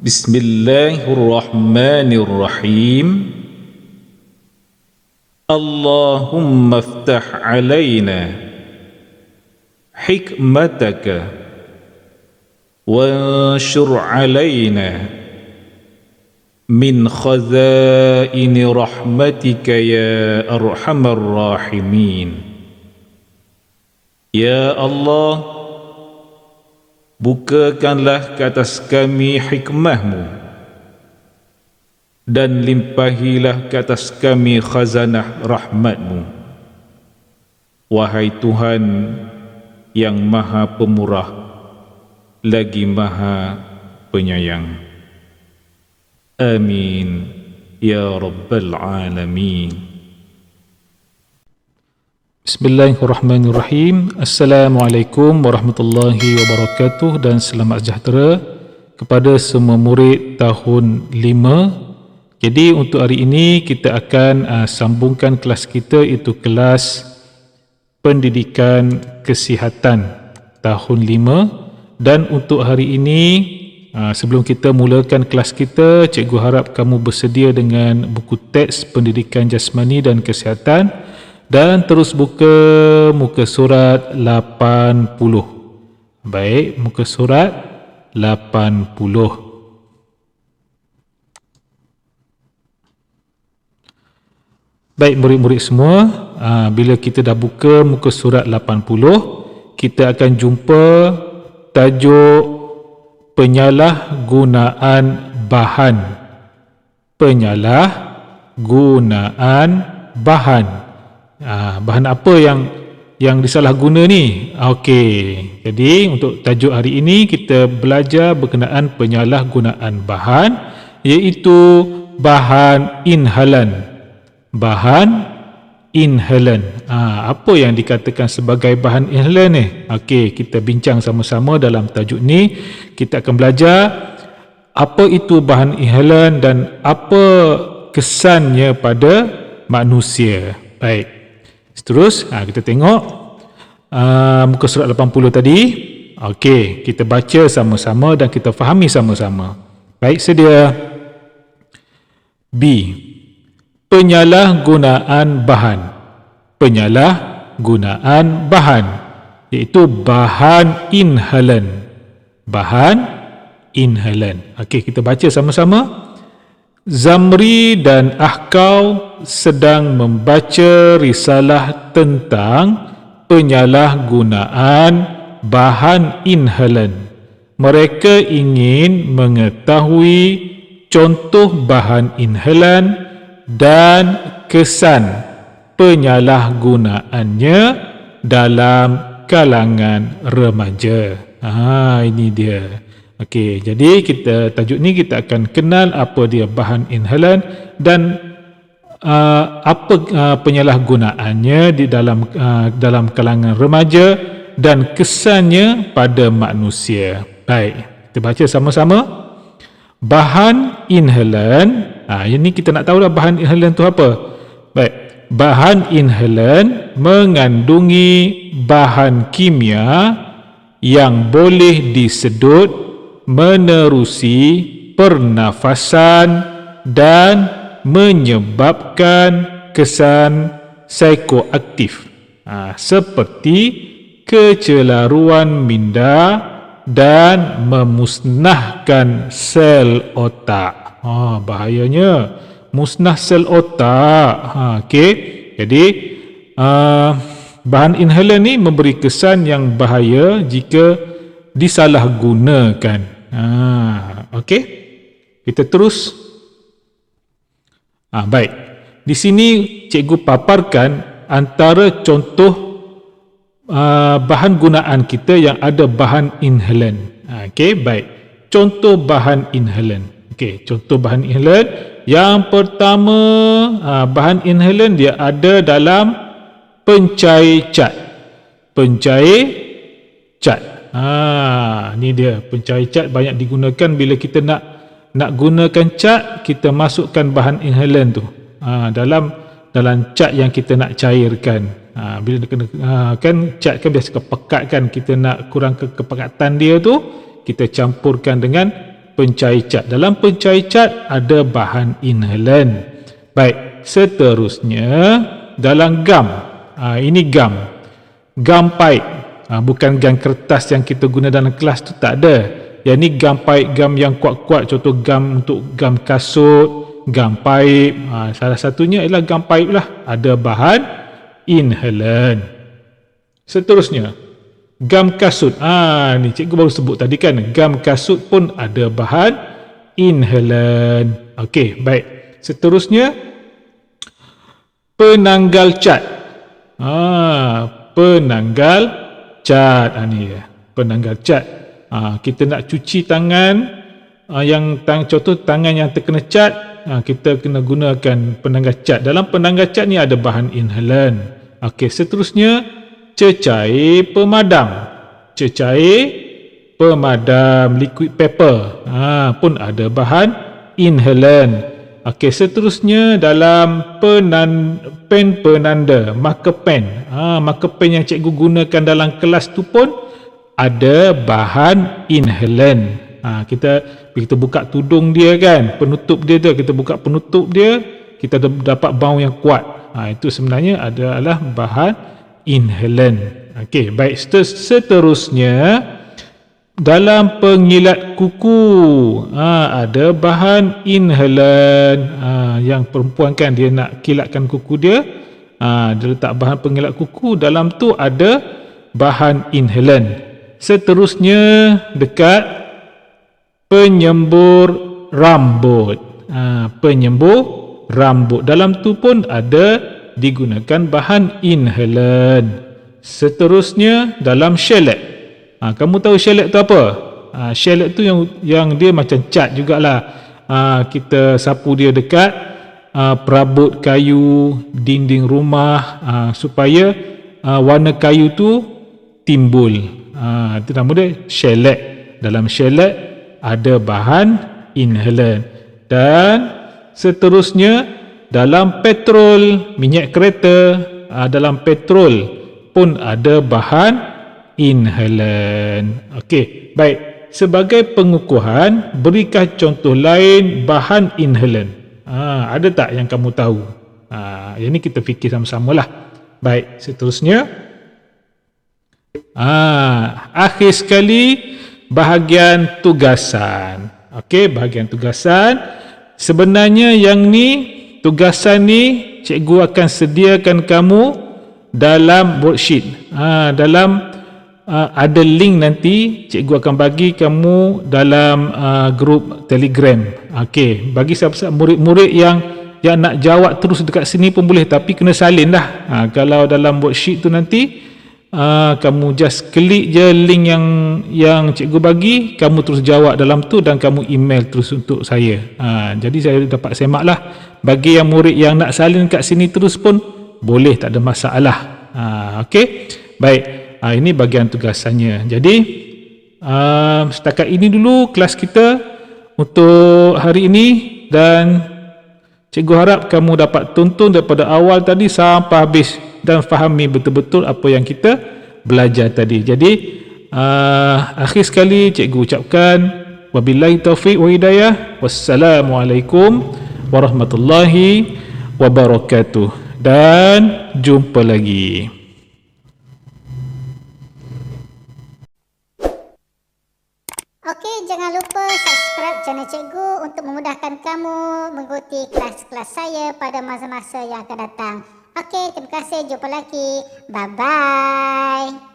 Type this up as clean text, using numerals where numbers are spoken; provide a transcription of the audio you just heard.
Bismillahirrahmanirrahim. Allahumma aftah alaina hikmataka wanshur alaina min khazaini rahmatika ya arhamar rahimin. Ya Allah, bukakanlah ke atas kami hikmahmu dan limpahilah ke atas kami khazanah rahmatmu. Wahai Tuhan yang maha pemurah lagi maha penyayang. Amin ya rabbal alamin. Bismillahirrahmanirrahim. Assalamualaikum warahmatullahi wabarakatuh dan selamat sejahtera kepada semua murid tahun 5. Jadi untuk hari ini kita akan sambungkan kelas kita, iaitu kelas pendidikan kesihatan tahun 5. Dan untuk hari ini, sebelum kita mulakan kelas kita, cikgu harap kamu bersedia dengan buku teks pendidikan jasmani dan kesihatan dan terus buka muka surat 80. Baik, muka surat 80. Baik murid-murid semua, bila kita dah buka muka surat 80, kita akan jumpa tajuk penyalahgunaan bahan. Penyalahgunaan bahan. Bahan apa yang disalahguna ni? Okey, jadi untuk tajuk hari ini kita belajar berkenaan penyalahgunaan bahan, iaitu bahan inhalan. Bahan inhalan. Apa yang dikatakan sebagai bahan inhalan ni? Okey, kita bincang sama-sama dalam tajuk ni. Kita akan belajar apa itu bahan inhalan dan apa kesannya pada manusia. Baik. Terus kita tengok muka surat 80 tadi. Okey, kita baca sama-sama dan kita fahami sama-sama. Baik, sedia. B. Penyalahgunaan bahan. Penyalahgunaan bahan, iaitu bahan inhalan. Bahan inhalan. Okey, kita baca sama-sama. Zamri dan Ahkau sedang membaca risalah tentang penyalahgunaan bahan inhalan. Mereka ingin mengetahui contoh bahan inhalan dan kesan penyalahgunaannya dalam kalangan remaja. Ini dia. Okey, jadi tajuk ni kita akan kenal apa dia bahan inhalan dan apa penyalahgunaannya di dalam kalangan remaja dan kesannya pada manusia. Baik, kita baca sama-sama. Bahan inhalan, ini kita nak tahu lah bahan inhalan tu apa. Baik, bahan inhalan mengandungi bahan kimia yang boleh disedut menerusi pernafasan dan menyebabkan kesan psikoaktif, seperti kecelaruan minda dan memusnahkan sel otak. Bahayanya musnah sel otak. Okey, jadi bahan inhalan ni memberi kesan yang bahaya jika disalahgunakan. Okey, kita terus. Baik, di sini cikgu paparkan antara contoh bahan gunaan kita yang ada bahan inhalan. Okey, baik, contoh bahan inhalan. Okey, contoh bahan inhalan yang pertama, bahan inhalan dia ada dalam pencair cat. Pencair cat. Ni dia, pencair cat banyak digunakan bila kita nak gunakan cat, kita masukkan bahan inhalan tu dalam cat yang kita nak cairkan. Bila kan cat kan biasa pekat kan, kita nak kurangkan kepekatan dia tu, kita campurkan dengan pencair cat. Dalam pencair cat ada bahan inhalan. Baik, seterusnya dalam gam. Ini gam. Gam pipe. Bukan gam kertas yang kita guna dalam kelas tu, tak ada. Yang ni gam pipe, gam yang kuat-kuat. Contoh gam untuk gam kasut, gam pipe. Salah satunya ialah gam pipe lah. Ada bahan inhalan. Seterusnya, gam kasut. Ni cikgu baru sebut tadi kan. Gam kasut pun ada bahan inhalan. Okey, baik. Seterusnya, penanggal cat. Penanggal cat. Ni ya, penanggal cat. Kita nak cuci tangan, contoh tangan yang terkena cat, kita kena gunakan penanggal cat. Dalam penanggal cat ni ada bahan inhalan. Okey, seterusnya cecair pemadam. Cecair pemadam, liquid paper, pun ada bahan inhalan. Okey, seterusnya dalam pen penanda, marker pen. Marker pen yang cikgu gunakan dalam kelas tu pun ada bahan inhalan. Kita buka tudung dia kan, penutup dia tu, kita buka penutup dia, kita dapat bau yang kuat. Itu sebenarnya adalah bahan inhalan. Okey, baik. Seterusnya dalam pengilat kuku ada bahan inhalan. Yang perempuan kan, dia nak kilatkan kuku dia, dia letak bahan pengilat kuku, dalam tu ada bahan inhalan. Seterusnya dekat penyembur rambut. Penyembur rambut, dalam tu pun ada digunakan bahan inhalan. Seterusnya dalam shellac. Kamu tahu shellac tu apa? Shellac tu yang dia macam cat jugalah. Kita sapu dia dekat perabot kayu, dinding rumah, supaya warna kayu tu timbul. Itu nama dia shellac. Dalam shellac ada bahan inhalan. Dan seterusnya dalam petrol, minyak kereta, dalam petrol pun ada bahan inhalan. Okey, baik. Sebagai pengukuhan, berikan contoh lain bahan inhalan. Ada tak yang kamu tahu? Yang ni kita fikir sama-sama lah. Baik, seterusnya. Akhir sekali, bahagian tugasan. Okey, bahagian tugasan. Sebenarnya yang ni, tugasan ni cikgu akan sediakan kamu dalam worksheet. Ada link nanti cikgu akan bagi kamu dalam grup Telegram. Okey, bagi siapa-siapa murid-murid yang nak jawab terus dekat sini pun boleh, tapi kena salin dah. Kalau dalam worksheet tu nanti kamu just klik je link yang cikgu bagi, kamu terus jawab dalam tu dan kamu email terus untuk saya. Jadi saya dapat semak lah. Bagi yang murid yang nak salin kat sini terus pun boleh, tak ada masalah. Okey, baik. Ini bahagian tugasannya. Jadi setakat ini dulu kelas kita untuk hari ini, dan cikgu harap kamu dapat tonton daripada awal tadi sampai habis dan fahami betul-betul apa yang kita belajar tadi. Jadi akhir sekali cikgu ucapkan wabillahi taufiq wa hidayah. Wassalamualaikum warahmatullahi wabarakatuh, dan jumpa lagi. Okey, jangan lupa subscribe channel cikgu untuk memudahkan kamu mengikuti kelas-kelas saya pada masa-masa yang akan datang. Okey, terima kasih. Jumpa lagi. Bye-bye.